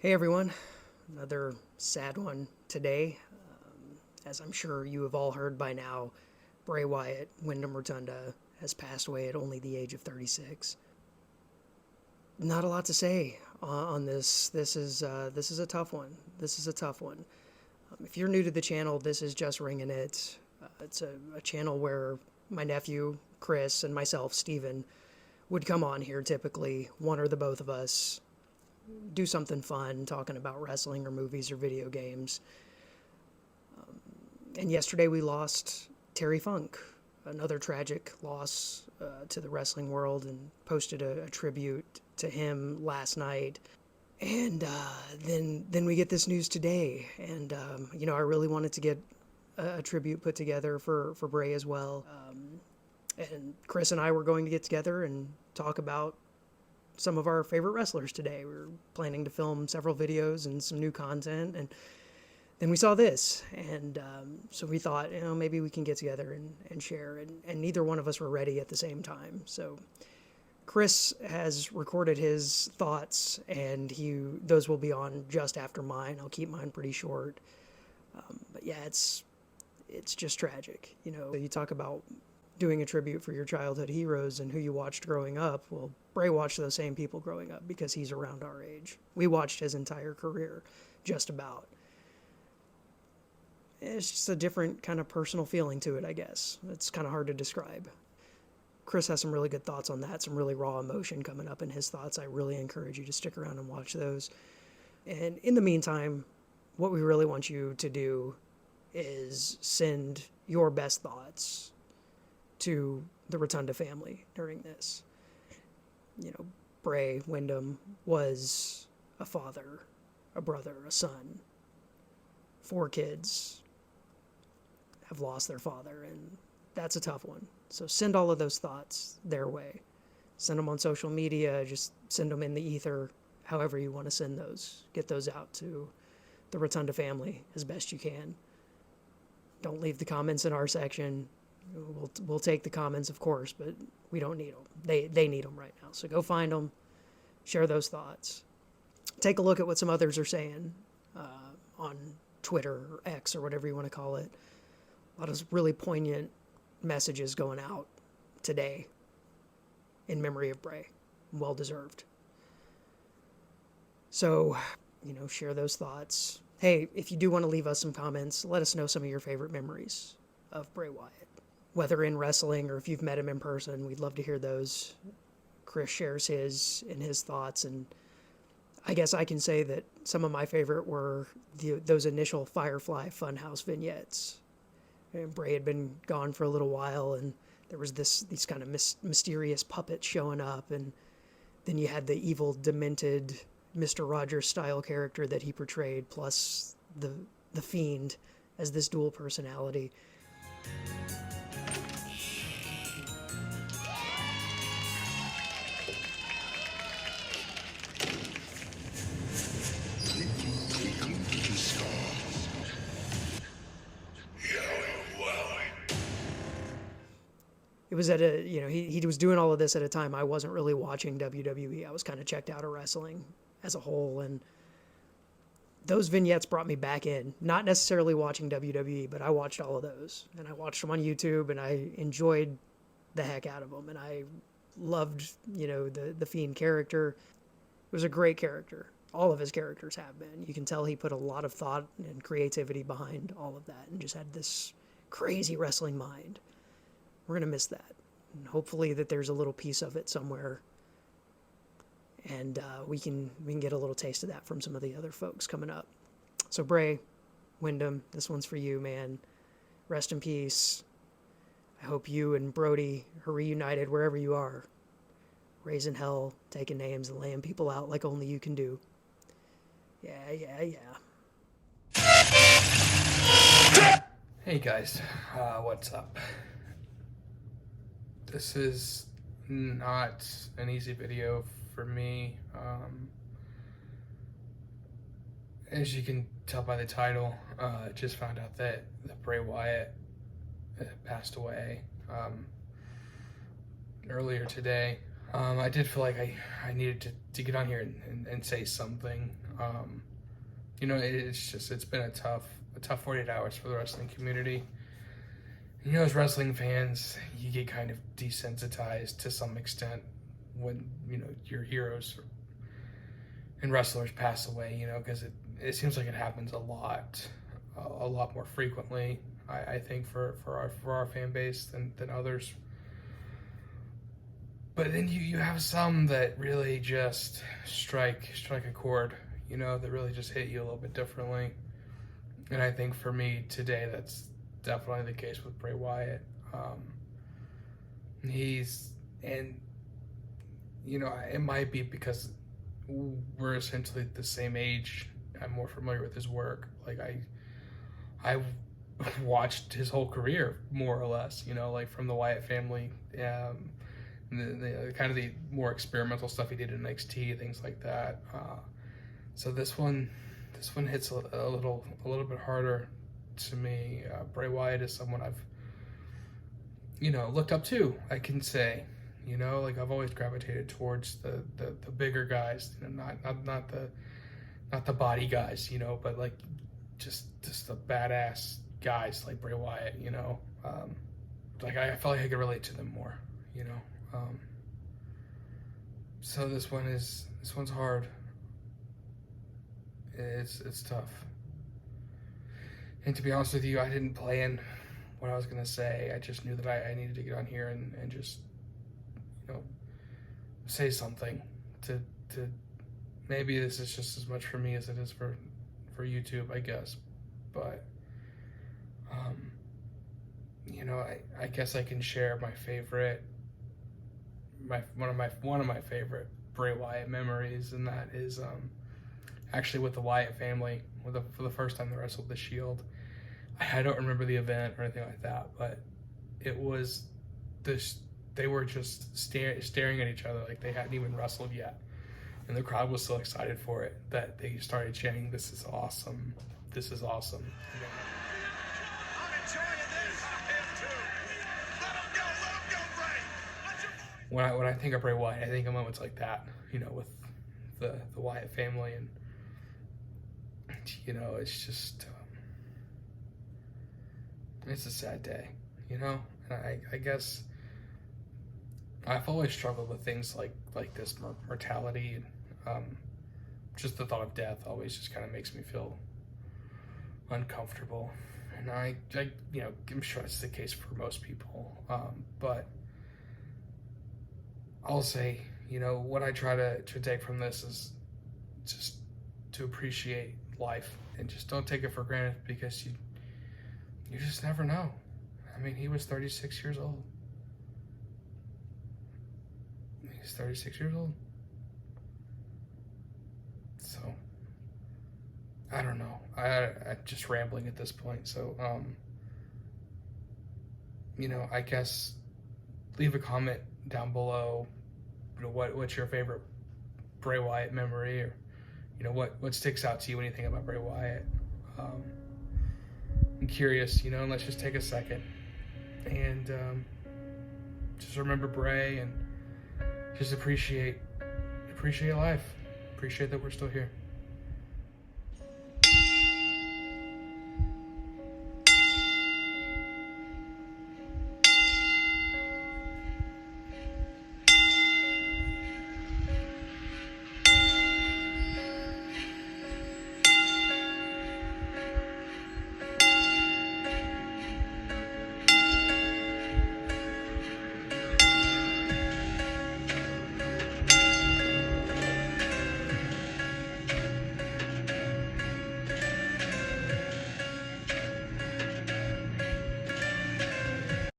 Hey everyone, another sad one today. As I'm sure you have all heard by now, Bray Wyatt, Windham Rotunda, has passed away at only the age of 36. Not a lot to say on this. This is a tough one. This is a tough one. If you're new to the channel, this is just ringing it. It's a channel where my nephew Chris and myself Steven would come on here typically, one or the both of us, do something fun, talking about wrestling or movies or video games. And yesterday we lost Terry Funk, another tragic loss to the wrestling world, and posted a tribute to him last night. And then we get this news today, and I really wanted to get a tribute put together for Bray as well. And Chris and I were going to get together and talk about some of our favorite wrestlers today. We were planning to film several videos and some new content, and then we saw this, and so we thought, maybe we can get together and share, and neither one of us were ready at the same time. So Chris has recorded his thoughts, and those will be on just after mine. I'll keep mine pretty short. But yeah, it's just tragic. You talk about doing a tribute for your childhood heroes and who you watched growing up. Well, Bray watched those same people growing up because he's around our age. We watched his entire career, just about. It's just a different kind of personal feeling to it, I guess. It's kind of hard to describe. Chris has some really good thoughts on that, some really raw emotion coming up in his thoughts. I really encourage you to stick around and watch those. And in the meantime, what we really want you to do is send your best thoughts to the Rotunda family during this. Bray Windham was a father, a brother, a son. 4 kids have lost their father, and that's a tough one. So send all of those thoughts their way. Send them on social media, just send them in the ether, however you want to send those. Get those out to the Rotunda family as best you can. Don't leave the comments in our section. We'll take the comments, of course, but we don't need them. They need them right now. So go find them, share those thoughts. Take a look at what some others are saying on Twitter or X or whatever you want to call it. A lot of really poignant messages going out today in memory of Bray. Well deserved. So, share those thoughts. Hey, if you do want to leave us some comments, let us know some of your favorite memories of Bray Wyatt. Whether in wrestling or if you've met him in person, we'd love to hear those. Chris shares his thoughts, and I guess I can say that some of my favorite were those initial Firefly Funhouse vignettes. And Bray had been gone for a little while, and there was these kind of mysterious puppets showing up, and then you had the evil, demented Mr. Rogers style character that he portrayed, plus the Fiend as this dual personality. It was at he was doing all of this at a time I wasn't really watching WWE. I was kind of checked out of wrestling as a whole, and those vignettes brought me back in. Not necessarily watching WWE, but I watched all of those, and I watched them on YouTube, and I enjoyed the heck out of them, and I loved the Fiend character. It was a great character. All of his characters have been. You can tell he put a lot of thought and creativity behind all of that, and just had this crazy wrestling mind. We're going to miss that. And hopefully that there's a little piece of it somewhere. And we can get a little taste of that from some of the other folks coming up. So Bray, Windham, this one's for you, man. Rest in peace. I hope you and Brody are reunited wherever you are. Raising hell, taking names, and laying people out like only you can do. Yeah. Hey guys, what's up? This is not an easy video for me. As you can tell by the title, just found out that Bray Wyatt passed away earlier today. I did feel like I needed to get on here and say something. It's been a tough 48 hours for the wrestling community. As wrestling fans, you get kind of desensitized to some extent when, your heroes and wrestlers pass away, because it seems like it happens a lot more frequently, I think, for our fan base than others. But then you have some that really just strike a chord, that really just hit you a little bit differently. And I think for me today, that's definitely the case with Bray Wyatt. It might be because we're essentially the same age. I'm more familiar with his work. Like I watched his whole career more or less, like from the Wyatt family, the kind of the more experimental stuff he did in NXT, things like that. So this one hits a little bit harder to me. Bray Wyatt is someone I've looked up to, I can say. Like I've always gravitated towards the bigger guys, not the body guys, but like just the badass guys like Bray Wyatt, like I felt like I could relate to them more, so this one's hard. It's tough. And to be honest with you, I didn't plan what I was gonna say. I just knew that I needed to get on here and just say something to maybe this is just as much for me as it is for YouTube, I guess. But I guess I can share my favorite one of my favorite Bray Wyatt memories, and that is actually with the Wyatt family for the first time they wrestled the Shield. I don't remember the event or anything like that, but it was this. They were just staring at each other like they hadn't even wrestled yet. And the crowd was so excited for it that they started chanting, "This is awesome. This is awesome." I'm enjoying this. I am too. Let him go, Bray. When I think of Bray Wyatt, I think of moments like that, with the Wyatt family, and it's just it's a sad day, and I guess I've always struggled with things like this mortality, and just the thought of death always just kind of makes me feel uncomfortable. And I'm sure it's the case for most people. But I'll say, what I try to take from this is just to appreciate life and just don't take it for granted, because you just never know. I mean, he was 36 years old. He's 36 years old. So, I don't know. I'm just rambling at this point. So, I guess leave a comment down below. What's your favorite Bray Wyatt memory, or what sticks out to you when you think about Bray Wyatt? I'm curious, and let's just take a second and just remember Bray and just appreciate life. Appreciate that we're still here.